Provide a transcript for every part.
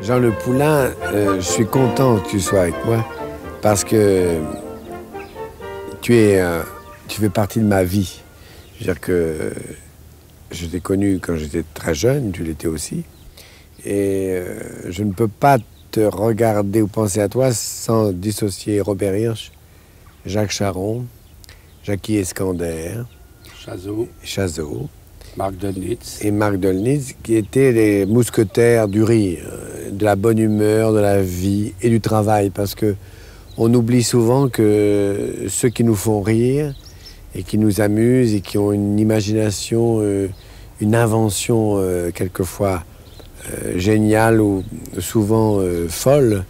Jean Le Poulain, je suis content que tu sois avec moi parce que tu fais partie de ma vie. Je veux dire que je t'ai connu quand j'étais très jeune, tu l'étais aussi. Et je ne peux pas te regarder ou penser à toi sans dissocier Robert Hirsch, Jacques Charron, Jackie Escander, Chazot, Marc Dölnitz. Et Marc Dölnitz, qui étaient les mousquetaires du rire, de la bonne humeur, de la vie et du travail. Parce que on oublie souvent que ceux qui nous font rire et qui nous amusent et qui ont une imagination, une invention quelquefois géniale ou souvent folle,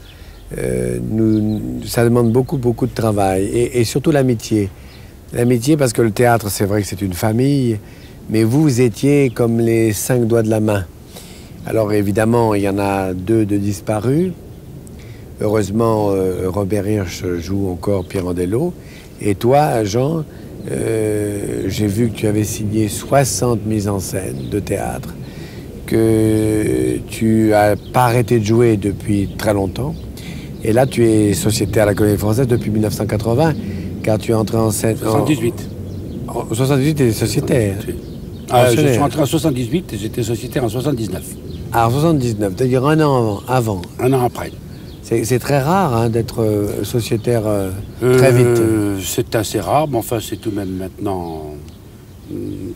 ça demande beaucoup de travail. Et surtout l'amitié. L'amitié parce que le théâtre, c'est vrai que c'est une famille, mais vous étiez comme les 5 doigts de la main. Alors évidemment, il y en a 2 de disparus. Heureusement, Robert Hirsch joue encore Pirandello. Et toi, Jean, j'ai vu que tu avais signé 60 mises en scène de théâtre, que tu n'as pas arrêté de jouer depuis très longtemps. Et là, tu es sociétaire à la Comédie Française depuis 1980, car tu es entré en scène... 78. En 78, tu es sociétaire. Je suis entré en 78 et j'étais sociétaire en 79. Ah, en 79, c'est-à-dire un an avant. Un an après. C'est très rare hein, d'être sociétaire très vite. C'est assez rare, mais enfin c'est tout de même maintenant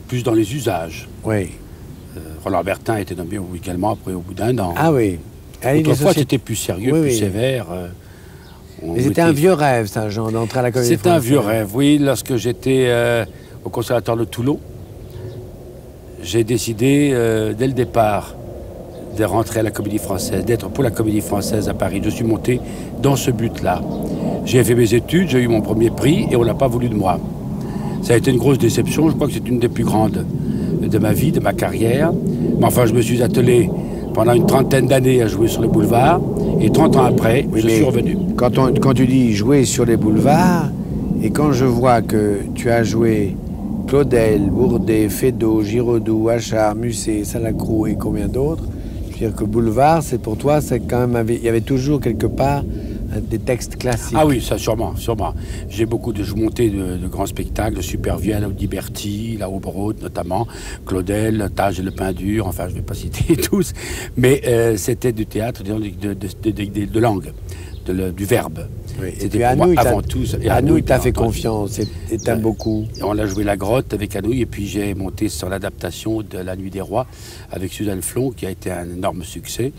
plus dans les usages. Oui. Roland Bertin était nommé également après au bout d'1 an. Ah oui. Autrefois c'était plus sérieux, plus sévère. C'était un vieux rêve, ça, Jean, d'entrer à la Comédie Française. C'est un vieux rêve, oui. Lorsque j'étais au Conservatoire de Toulon, j'ai décidé dès le départ de rentrer à la Comédie Française, d'être pour la Comédie Française à Paris. Je suis monté dans ce but-là. J'ai fait mes études, j'ai eu mon premier prix et on n'a pas voulu de moi. Ça a été une grosse déception, je crois que c'est une des plus grandes de ma vie, de ma carrière. Mais enfin, je me suis attelé pendant une trentaine d'années à jouer sur le boulevard et 30 ans après, je suis revenu. Quand tu dis jouer sur les boulevards, et quand je vois que tu as joué Claudel, Bourdet, Feydeau, Giraudoux, Achard, Musset, Salacrou et combien d'autres, je veux dire que boulevard, c'est pour toi, c'est quand même... Il y avait toujours quelque part des textes classiques. Ah oui, ça sûrement. J'ai beaucoup de monté de grands spectacles, de Supervielle, la Audiberti, la Aubrode notamment, Claudel, Tage et le Pain dur, enfin je ne vais pas citer tous, mais c'était du théâtre de langue, du verbe. Oui. C'était pour moi avant tout. Anouilh t'a fait confiance et t'aime beaucoup. On a joué La Grotte avec Anouilh et puis j'ai monté sur l'adaptation de La Nuit des Rois avec Suzanne Flon qui a été un énorme succès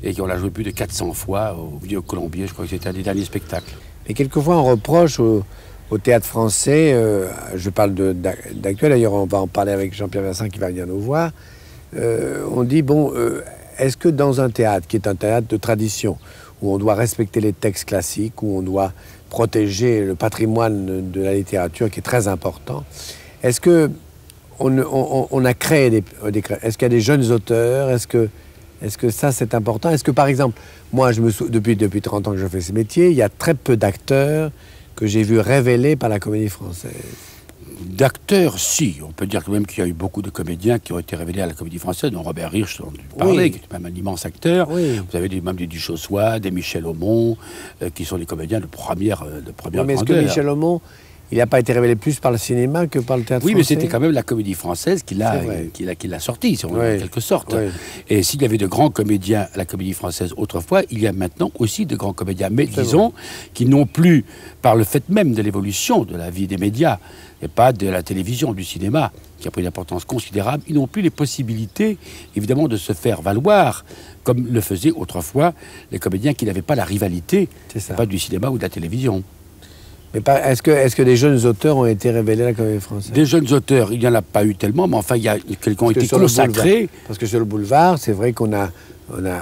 et qu'on l'a joué plus de 400 fois au Vieux-Colombier. Je crois que c'était un des derniers spectacles. Mais quelquefois on reproche au théâtre français, je parle d'actuel, d'ailleurs on va en parler avec Jean-Pierre Vincent qui va venir nous voir, on dit bon, est-ce que dans un théâtre qui est un théâtre de tradition, où on doit respecter les textes classiques, où on doit protéger le patrimoine de la littérature qui est très important. Est-ce que on a créé est-ce qu'il y a des jeunes auteurs? Est-ce que ça c'est important? Est-ce que par exemple, moi depuis 30 ans que je fais ce métier, il y a très peu d'acteurs que j'ai vus révélés par la Comédie Française? D'acteurs, si. On peut dire quand même qu'il y a eu beaucoup de comédiens qui ont été révélés à la Comédie Française, dont Robert Hirsch, dont tu parlais, qui est même un immense acteur. Oui. Vous avez même des Duchossois, des Michel Aumont, qui sont des comédiens de première grandeur. Mais est-ce que Michel Aumont, il n'a pas été révélé plus par le cinéma que par le théâtre français? Oui, mais c'était quand même la Comédie Française qui l'a sorti, en quelque sorte. Oui. Et s'il y avait de grands comédiens à la Comédie Française autrefois, il y a maintenant aussi de grands comédiens. Mais disons qui n'ont plus, par le fait même de l'évolution de la vie des médias, et pas de la télévision, du cinéma, qui a pris une importance considérable, ils n'ont plus les possibilités, évidemment, de se faire valoir, comme le faisaient autrefois les comédiens qui n'avaient pas la rivalité, pas du cinéma ou de la télévision. Mais est-ce que des jeunes auteurs ont été révélés à la Comédie Française? Des jeunes auteurs, il n'y en a pas eu tellement, mais enfin, il y a quelques qui ont été consacrés. Parce que sur le boulevard, c'est vrai qu'on a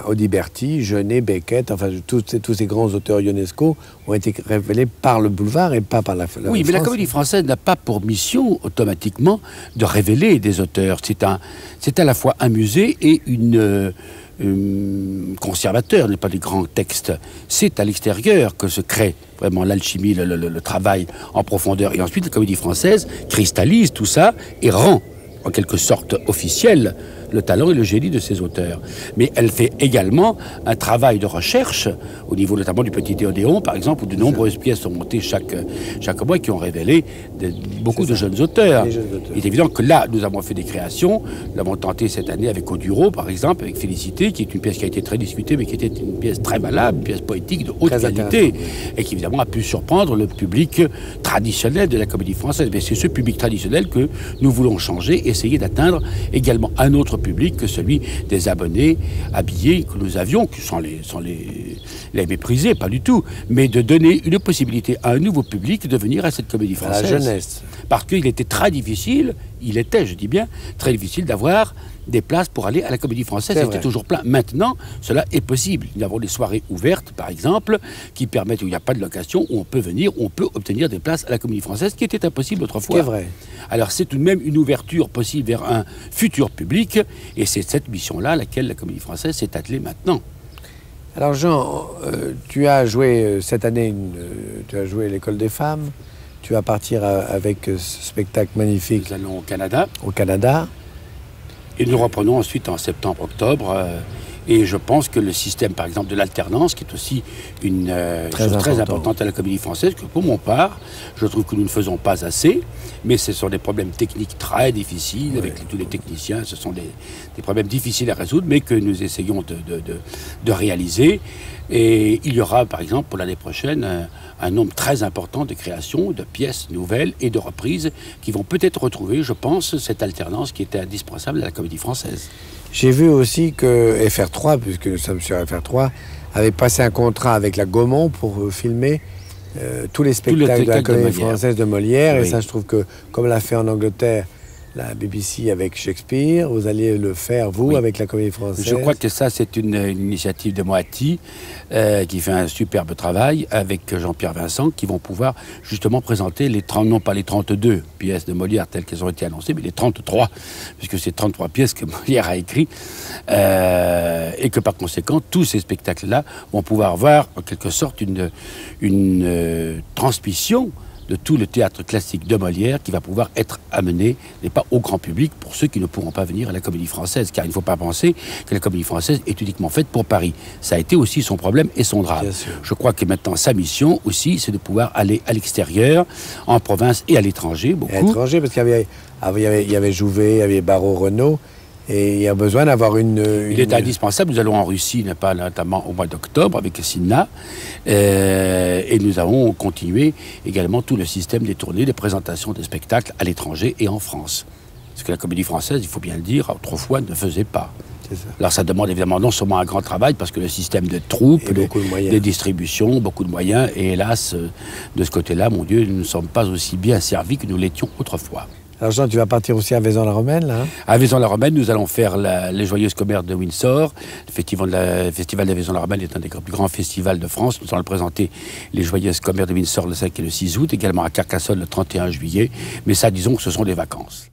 Audiberti, Genet, Beckett, enfin tous ces grands auteurs ionesco ont été révélés par le boulevard et pas par la Oui, mais la Comédie Française n'a pas pour mission automatiquement de révéler des auteurs. C'est à la fois un musée et une conservateur, n'est pas des grands textes. C'est à l'extérieur que se crée vraiment l'alchimie, le travail en profondeur. Et ensuite, la Comédie Française cristallise tout ça et rend en quelque sorte officiel le talent et le génie de ses auteurs. Mais elle fait également un travail de recherche, au niveau notamment du Petit Odéon, par exemple, où de nombreuses pièces sont montées chaque mois qui ont révélé beaucoup de jeunes auteurs. Il est évident que là, nous avons fait des créations. Nous l'avons tenté cette année avec Oduro, par exemple, avec Félicité, qui est une pièce qui a été très discutée, mais qui était une pièce très valable, une pièce poétique de haute qualité, et qui évidemment a pu surprendre le public traditionnel de la comédie française. Mais c'est ce public traditionnel que nous voulons changer, essayer d'atteindre également un autre public que celui des abonnés habillés que nous avions, sans les mépriser, pas du tout, mais de donner une possibilité à un nouveau public de venir à cette comédie française. À la jeunesse. Parce qu'il était très difficile, je dis bien, très difficile d'avoir des places pour aller à la comédie française. C'était toujours plein. Maintenant, cela est possible. Nous avons des soirées ouvertes, par exemple, qui permettent, où il n'y a pas de location, où on peut venir, où on peut obtenir des places à la comédie française, qui était impossible autrefois. C'est vrai. Alors c'est tout de même une ouverture possible vers un futur public, et c'est cette mission-là à laquelle la comédie française s'est attelée maintenant. Alors Jean, tu as joué cette année, tu as joué l'École des femmes, tu vas partir avec ce spectacle magnifique. Nous allons au Canada. Au Canada. Et nous reprenons ensuite en septembre-octobre. Et je pense que le système, par exemple, de l'alternance, qui est aussi une chose très importante à la comédie française, que pour mon part, je trouve que nous ne faisons pas assez, mais ce sont des problèmes techniques très difficiles, avec tous les techniciens, ce sont des problèmes difficiles à résoudre, mais que nous essayons de réaliser. Et il y aura, par exemple, pour l'année prochaine, un nombre très important de créations, de pièces nouvelles et de reprises qui vont peut-être retrouver, je pense, cette alternance qui était indispensable à la comédie française. J'ai vu aussi que FR3, puisque nous sommes sur FR3, avait passé un contrat avec la Gaumont pour filmer tous les spectacles de la comédie française de Molière. Oui. Et ça, je trouve que, comme l'a fait en Angleterre la BBC avec Shakespeare, vous alliez le faire, vous, avec la comédie française. Je crois que ça, c'est une initiative de Moati, qui fait un superbe travail avec Jean-Pierre Vincent, qui vont pouvoir justement présenter les 30, non pas les 32 pièces de Molière telles qu'elles ont été annoncées, mais les 33, puisque c'est 33 pièces que Molière a écrites, et que par conséquent, tous ces spectacles-là vont pouvoir voir en quelque sorte une transmission de tout le théâtre classique de Molière qui va pouvoir être amené, n'est pas au grand public, pour ceux qui ne pourront pas venir à la comédie française, car il ne faut pas penser que la comédie française est uniquement faite pour Paris. Ça a été aussi son problème et son drame. Je crois que maintenant, sa mission aussi, c'est de pouvoir aller à l'extérieur, en province et à l'étranger, beaucoup. À l'étranger, parce qu'il y avait Jouvet, il y avait Barrault-Renaud, et il y a besoin d'avoir Il est indispensable. Nous allons en Russie, notamment au mois d'octobre, avec Sinna. Et nous allons continuer également tout le système des tournées, des présentations des spectacles à l'étranger et en France. Ce que la comédie française, il faut bien le dire, autrefois ne faisait pas. Ça. Alors ça demande évidemment non seulement un grand travail, parce que le système de troupes, de distribution, beaucoup de moyens, et hélas, de ce côté-là, mon Dieu, nous ne sommes pas aussi bien servis que nous l'étions autrefois. Alors Jean, tu vas partir aussi à Vaison-la-Romaine, là, hein? À Vaison-la-Romaine, nous allons faire les Joyeuses Commères de Windsor. Le festival de Vaison-la-Romaine est un des plus grands festivals de France. Nous allons présenter les Joyeuses Commères de Windsor le 5 et le 6 août, également à Carcassonne le 31 juillet. Mais ça, disons que ce sont des vacances.